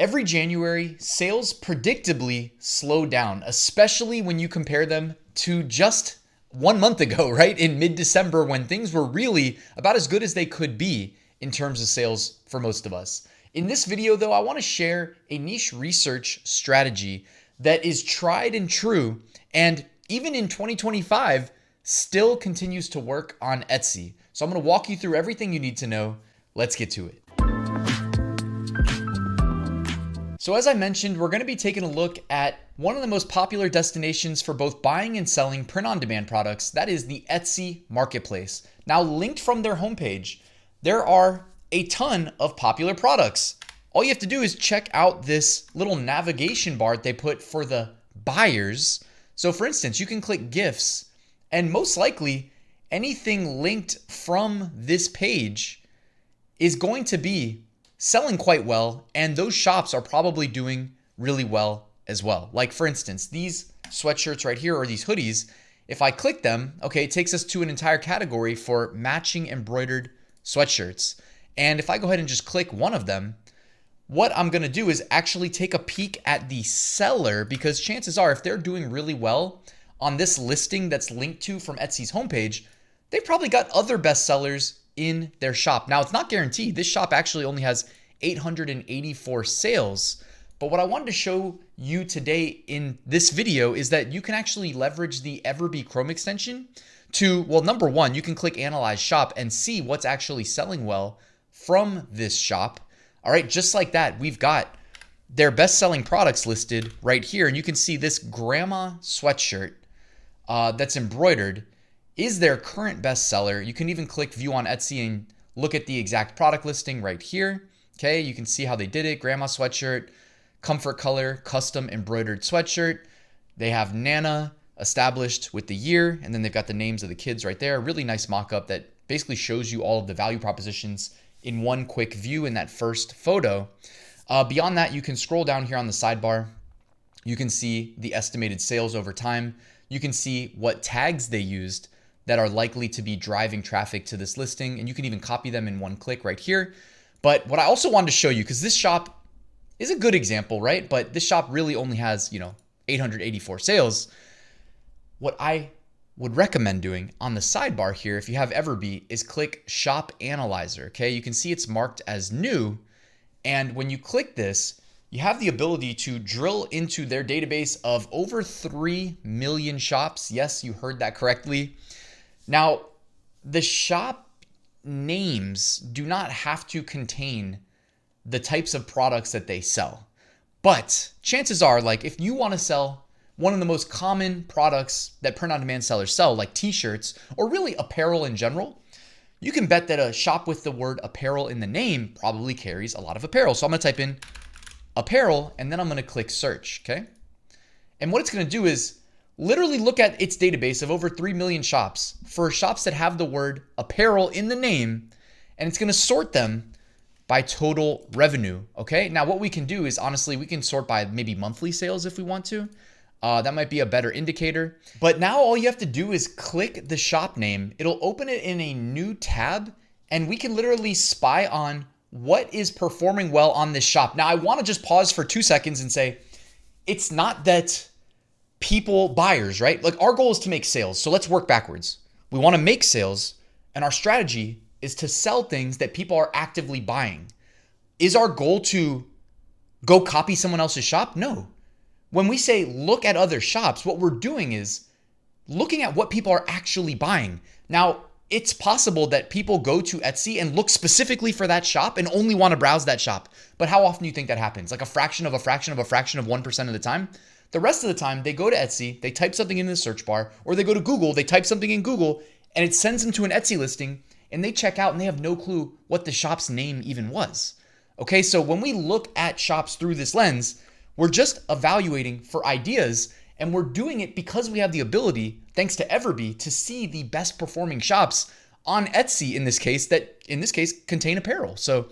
Every January, sales predictably slow down, especially when you compare them to just 1 month ago, right? In mid-December, when things were really about as good as they could be in terms of sales for most of us. In this video, though, I want to share a niche research strategy that is tried and true, and even in 2025, still continues to work on Etsy. So I'm going to walk you through everything you need to know. Let's get to it. So as I mentioned, we're going to be taking a look at one of the most popular destinations for both buying and selling print-on-demand products. That is the Etsy marketplace. Now, linked from their homepage, there are a ton of popular products. All you have to do is check out this little navigation bar they put for the buyers. So for instance, you can click gifts, and most likely anything linked from this page is going to be selling quite well, and those shops are probably doing really well as well. Like for instance, these sweatshirts right here, or these hoodies, if I click them, okay, it takes us to an entire category for matching embroidered sweatshirts. And if I go ahead and just click one of them, what I'm gonna do is actually take a peek at the seller, because chances are if they're doing really well on this listing that's linked to from Etsy's homepage, they've probably got other bestsellers in their shop. Now, it's not guaranteed. This shop actually only has 884 sales. But what I wanted to show you today in this video is that you can actually leverage the Everbee Chrome extension to, well, number one, you can click Analyze Shop and see what's actually selling well from this shop. All right, just like that, we've got their best-selling products listed right here. And you can see this grandma sweatshirt that's embroidered is their current bestseller. You can even click view on Etsy and look at the exact product listing right here. Okay, you can see how they did it. Grandma sweatshirt, comfort color, custom embroidered sweatshirt. They have Nana established with the year, and then they've got the names of the kids right there. Really nice mock-up that basically shows you all of the value propositions in one quick view in that first photo. Beyond that, you can scroll down here on the sidebar. You can see the estimated sales over time. You can see what tags they used that are likely to be driving traffic to this listing. And you can even copy them in one click right here. But what I also wanted to show you, because this shop is a good example, right? But this shop really only has, 884 sales. What I would recommend doing on the sidebar here, if you have Everbee, is click Shop Analyzer, okay? You can see it's marked as new. And when you click this, you have the ability to drill into their database of over 3 million shops. Yes, you heard that correctly. Now, the shop names do not have to contain the types of products that they sell. But chances are, like if you want to sell one of the most common products that print-on-demand sellers sell, like t-shirts or really apparel in general, you can bet that a shop with the word apparel in the name probably carries a lot of apparel. So I'm going to type in apparel, and then I'm going to click search, okay? And what it's going to do is literally look at its database of over 3 million shops for shops that have the word apparel in the name, and it's going to sort them by total revenue, okay? Now, what we can do is, honestly, we can sort by maybe monthly sales if we want to. That might be a better indicator. But now all you have to do is click the shop name. It'll open it in a new tab, and we can literally spy on what is performing well on this shop. Now, I want to just pause for 2 seconds and say, it's not that buyers, right? Like our goal is to make sales. So let's work backwards. We want to make sales, and our strategy is to sell things that people are actively buying. Is our goal to go copy someone else's shop? No. When we say look at other shops, what we're doing is looking at what people are actually buying. Now, it's possible that people go to Etsy and look specifically for that shop and only want to browse that shop. But how often do you think that happens? Like a fraction of 1% of the time? The rest of the time, they go to Etsy, they type something in the search bar, or they go to Google, they type something in Google, and it sends them to an Etsy listing, and they check out and they have no clue what the shop's name even was. Okay, so when we look at shops through this lens, we're just evaluating for ideas, and we're doing it because we have the ability, thanks to Everbee, to see the best performing shops on Etsy in this case that, contain apparel. So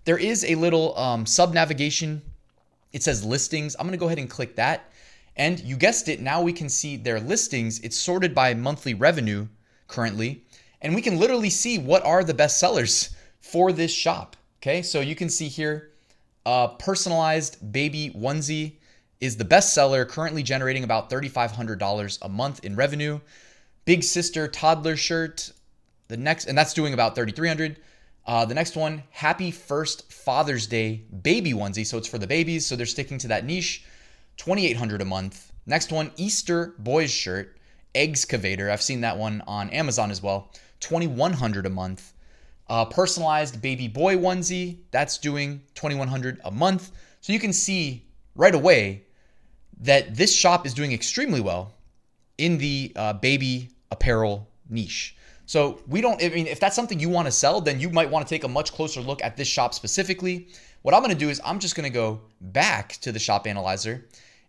there is a little sub navigation. It says listings. I'm going to go ahead and click that. And you guessed it, now we can see their listings. It's sorted by monthly revenue currently. And we can literally see what are the best sellers for this shop. Okay, so you can see here Personalized baby onesie is the best seller, currently generating about $3,500 a month in revenue. Big sister toddler shirt, and that's doing about $3,300. The next one, happy first Father's Day baby onesie. So it's for the babies. So they're sticking to that niche. $2,800 a month. Next one, Easter boys shirt, excavator. I've seen that one on Amazon as well. $2,100 a month. Personalized baby boy onesie, that's doing $2,100 a month. So you can see right away that this shop is doing extremely well in the baby apparel niche. So if that's something you want to sell, then you might want to take a much closer look at this shop specifically. What I'm going to do is I'm just going to go back to the shop analyzer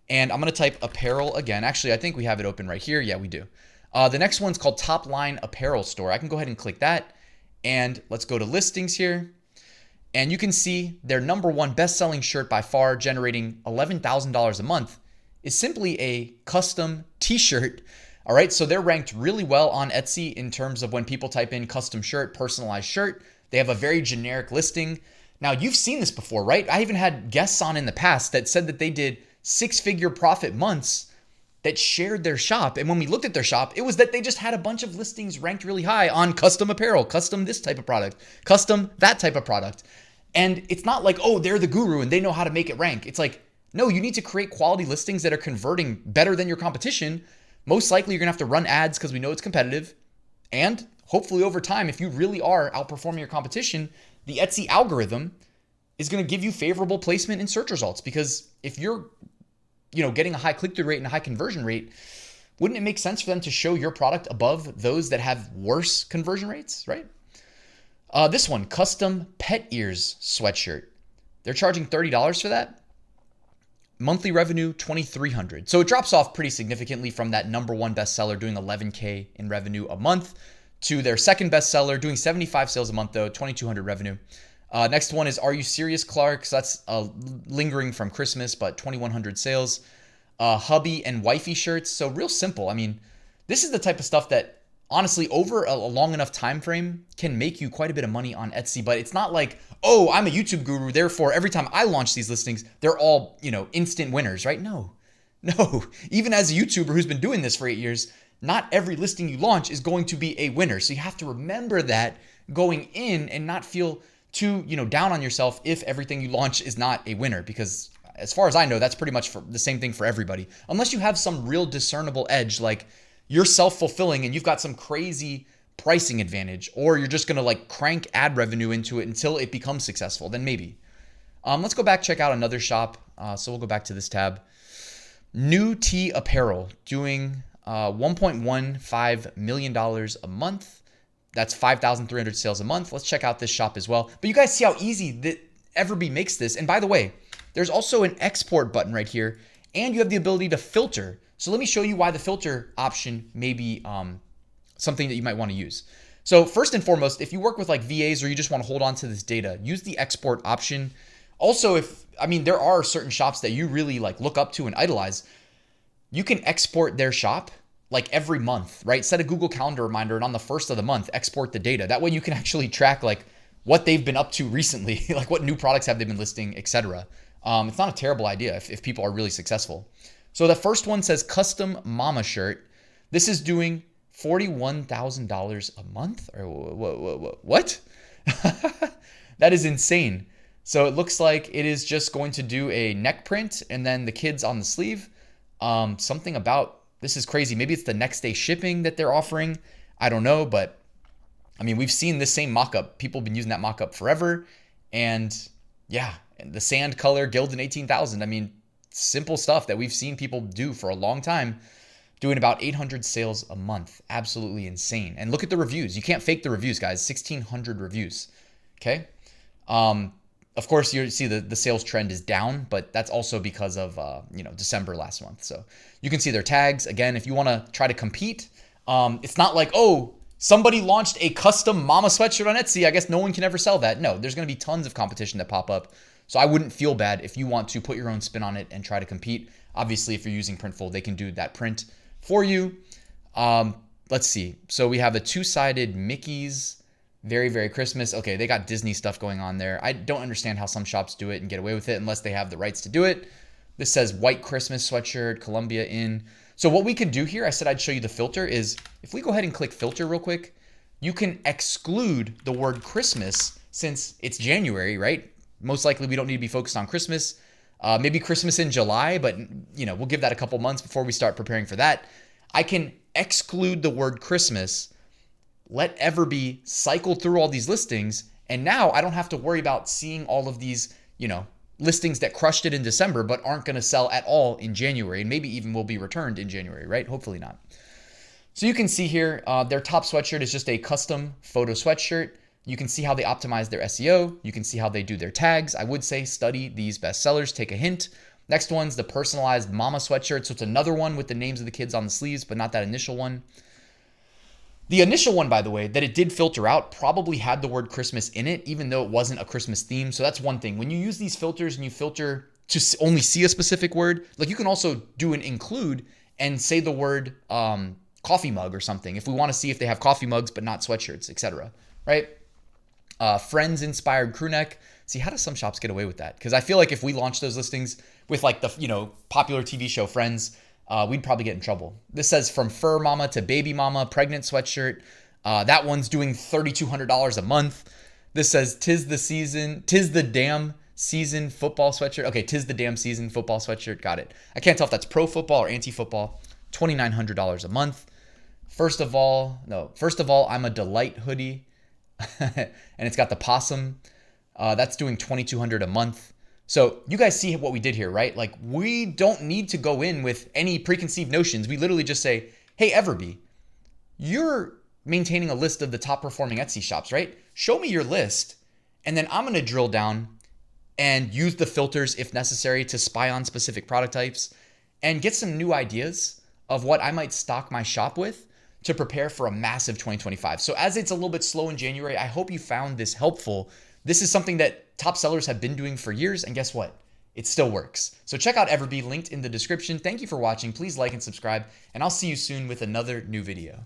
and I'm going to type apparel again. Actually, I think we have it open right here. Yeah, we do. The next one's called Top Line Apparel Store. I can go ahead and click that and let's go to listings here. And you can see their number one best-selling shirt by far, generating $11,000 a month, is simply a custom t-shirt. All right, so they're ranked really well on Etsy in terms of when people type in custom shirt, personalized shirt. They have a very generic listing. Now, you've seen this before, right? I even had guests on in the past that said that they did six-figure profit months that shared their shop. And when we looked at their shop, it was that they just had a bunch of listings ranked really high on custom apparel, custom this type of product, custom that type of product. And it's not like, oh, they're the guru and they know how to make it rank. It's like, no, you need to create quality listings that are converting better than your competition. Most likely you're gonna have to run ads because we know it's competitive. And hopefully over time, if you really are outperforming your competition, the Etsy algorithm is gonna give you favorable placement in search results. Because if you're getting a high click-through rate and a high conversion rate, wouldn't it make sense for them to show your product above those that have worse conversion rates, right? This one, custom pet ears sweatshirt. They're charging $30 for that. Monthly revenue, $2,300. So it drops off pretty significantly from that number one bestseller doing $11K in revenue a month to their second bestseller doing 75 sales a month though, $2,200 revenue. Next one is Are You Serious, Clark? So that's lingering from Christmas, but 2,100 sales. Hubby and wifey shirts. So real simple. I mean, this is the type of stuff that honestly over a long enough time frame can make you quite a bit of money on Etsy. But it's not like, oh, I'm a YouTube guru, therefore every time I launch these listings, they're all, instant winners, right? No. Even as a YouTuber who's been doing this for 8 years, not every listing you launch is going to be a winner. So you have to remember that going in and not feel too, down on yourself if everything you launch is not a winner, because as far as I know, that's pretty much the same thing for everybody. Unless you have some real discernible edge, like you're self-fulfilling and you've got some crazy pricing advantage, or you're just going to crank ad revenue into it until it becomes successful, then maybe. Let's go back, check out another shop. So we'll go back to this tab. New Tea Apparel doing $1.15 million a month. That's 5,300 sales a month. Let's check out this shop as well. But you guys see how easy that Everbee makes this. And by the way, there's also an export button right here, and you have the ability to filter. So let me show you why the filter option may be something that you might want to use. So first and foremost, if you work with VAs or you just want to hold on to this data, use the export option. Also, there are certain shops that you really look up to and idolize. You can export their shop every month, right? Set a Google Calendar reminder and on the first of the month, export the data. That way you can actually track what they've been up to recently, what new products have they been listing, etc. It's not a terrible idea if people are really successful. So the first one says custom mama shirt. This is doing $41,000 a month? Or what? That is insane. So it looks like it is just going to do a neck print and then the kids on the sleeve. Something about, this is crazy. Maybe it's the next day shipping that they're offering. I don't know, but we've seen this same mock-up. People have been using that mock-up forever. And yeah, the sand color, Gildan 18,000. Simple stuff that we've seen people do for a long time, doing about 800 sales a month. Absolutely insane. And look at the reviews. You can't fake the reviews, guys. 1,600 reviews. Okay. Of course, you see the sales trend is down, but that's also because of December last month. So you can see their tags. Again, if you want to try to compete, it's not like, oh, somebody launched a custom mama sweatshirt on Etsy. I guess no one can ever sell that. No, there's going to be tons of competition that pop up. So I wouldn't feel bad if you want to put your own spin on it and try to compete. Obviously, if you're using Printful, they can do that print for you. Let's see. So we have a two-sided Mickey's Very, very Christmas. Okay, they got Disney stuff going on there. I don't understand how some shops do it and get away with it unless they have the rights to do it. This says white Christmas sweatshirt, Columbia Inn. So what we could do here, I said I'd show you the filter, is if we go ahead and click filter real quick, you can exclude the word Christmas since it's January, right? Most likely we don't need to be focused on Christmas. Maybe Christmas in July, but we'll give that a couple months before we start preparing for that. I can exclude the word Christmas, let Everbee cycle through all these listings, and now I don't have to worry about seeing all of these, listings that crushed it in December but aren't going to sell at all in January, and maybe even will be returned in January, right? Hopefully not. So you can see here, their top sweatshirt is just a custom photo sweatshirt. You can see how they optimize their SEO. You can see how they do their tags. I would say study these best sellers, take a hint. Next one's the personalized mama sweatshirt. So it's another one with the names of the kids on the sleeves, but not that initial one. The initial one, by the way, that it did filter out probably had the word Christmas in it, even though it wasn't a Christmas theme. So that's one thing. When you use these filters and you filter to only see a specific word, like you can also do an include and say the word coffee mug or something if we want to see if they have coffee mugs but not sweatshirts, etc. Right? Friends inspired crew neck. See, how do some shops get away with that? Because I feel like if we launch those listings with like the popular TV show Friends, we'd probably get in trouble. This says from fur mama to baby mama, pregnant sweatshirt. That one's doing $3,200 a month. This says tis the damn season football sweatshirt. Okay, tis the damn season football sweatshirt. Got it. I can't tell if that's pro football or anti-football. $2,900 a month. First of all, I'm a delight hoodie. And it's got the possum. That's doing $2,200 a month. So you guys see what we did here, right? Like we don't need to go in with any preconceived notions. We literally just say, hey, Everbee, you're maintaining a list of the top performing Etsy shops, right? Show me your list. And then I'm going to drill down and use the filters if necessary to spy on specific product types and get some new ideas of what I might stock my shop with to prepare for a massive 2025. So as it's a little bit slow in January, I hope you found this helpful. This is something that top sellers have been doing for years, and guess what? It still works. So check out Everbee, linked in the description. Thank you for watching. Please like and subscribe, and I'll see you soon with another new video.